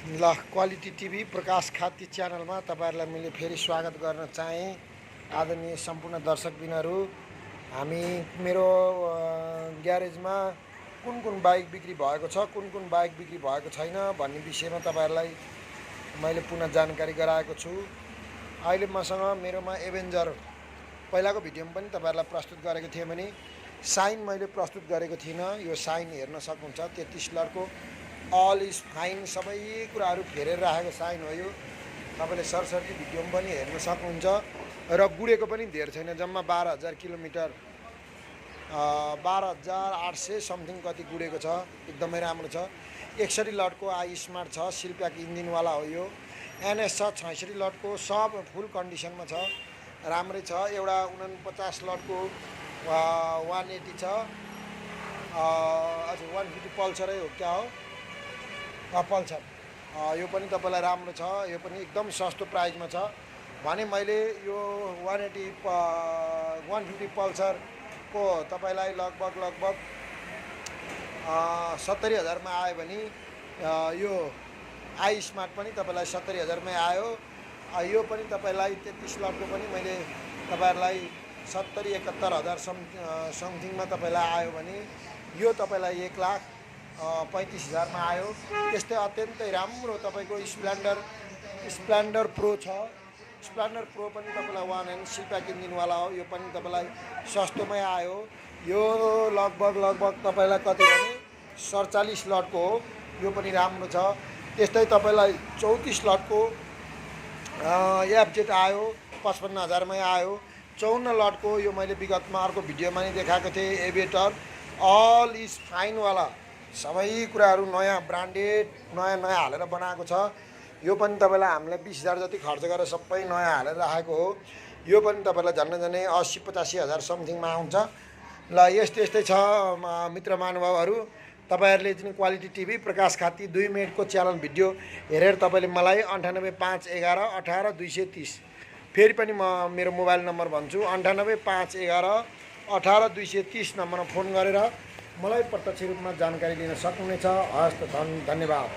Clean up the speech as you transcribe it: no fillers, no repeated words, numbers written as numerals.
ल quality TV प्रकाश खाती च्यानलमा तपाईहरुलाई मैले फेरि स्वागत गर्न चाहे। आदरणीय सम्पूर्ण दर्शकबिनहरु, हामी मेरो ग्यारेजमा कुन बाइक बिक्री भएको छ, कुन बाइक बिक्री भएको छैन भन्ने विषयमा तपाईहरुलाई मैले पुनः जानकारी गराएको छु। अहिले मसँग मेरोमा एभेन्जर पहिलाको भिडियोमा पनि तपाईहरुलाई प्रस्तुत गरेको थिएँ भने साइन मैले प्रस्तुत गरेको थिइन। यो साइन हेर्न सक्नुहुन्छ, 33 लटको अल इज फाइन सबै कुराहरू फेरेर राखेको साइन हो। यो तपाईले सरसर्ती भिडियोमा पनि हेर्न सक्नुहुन्छ र गुडेको पनि धेर छैन, जम्मा 12000 किलोमिटर 12800 समथिङ कति गुडेको छ। एकदमै राम्रो छ। 61 लटको आई स्मार्ट छ, सिलप्याक इन्जिनवाला हो। यो एनएस छ 66 लटको, सब फुल कन्डिसनमा छ, राम्रै छ। एउटा 49 लटको 180 छ, अच्छा 150 पल्सरै हो क्या हो, पल्सर। यो पनि तपाईलाई राम्रो छ। यो पनि एकदम सस्तो प्राइसमा छ भने मैले यो 150 पल्सरको तपाईलाई लगभग 70,000 मा आयो भने यो आई स्मार्ट पनि तपाईलाई 70,000 मै आयो। यो पनि तपाईलाई 33 लटको पनि मैले तपाईहरुलाई 70-71,000 समथिङमा तपाईलाई आयो भने यो तपाईलाई 1,35,000 मा आयो। त्यस्तै अत्यन्तै राम्रो तपाईको स्प्लेन्डर प्रो छ। स्प्लेन्डर प्रो पनि तपाईलाई 1 सिलप्याक इन्जिनवाला हो। यो पनि तपाईलाई सस्तोमै आयो। यो लगभग तपाईलाई कति भने 47 लटको हो। यो पनि राम्रो छ। त्यस्तै तपाईलाई 34 लटको एफजेड आयो, 55,000 मै आयो। 54 लटको यो मैले विगतमा अर्को भिडियोमा नै देखाएको थिएँ, एभिएटर अल इज फाइन वाला सबै कुराहरू नयाँ ब्रान्डेड नयाँ हालेर बनाएको छ। यो पनि तपाईलाई हामीले 20,000 जति खर्च गरेर सबै नयाँ हालेर राखेको हो। यो पनि तपाईलाई झन्नै 80-85,000 समथिङमा आउँछ। ल यस्तै छ मित्र महानुभावहरू, तपाईहरुले चाहिँ क्वालिटी टिभी प्रकाश खाती 2 मिनेटको च्यानल भिडियो हेरेर तपाईले मलाई 985111 18230 फेरि पनि म मेरो मोबाइल नम्बर भन्छु, 985111 18230 नम्बरमा फोन गरेर मलाई प्रत्यक्ष रूपमा जानकारी लिन सक्नुहुनेछ। हस्त धन्यवाद।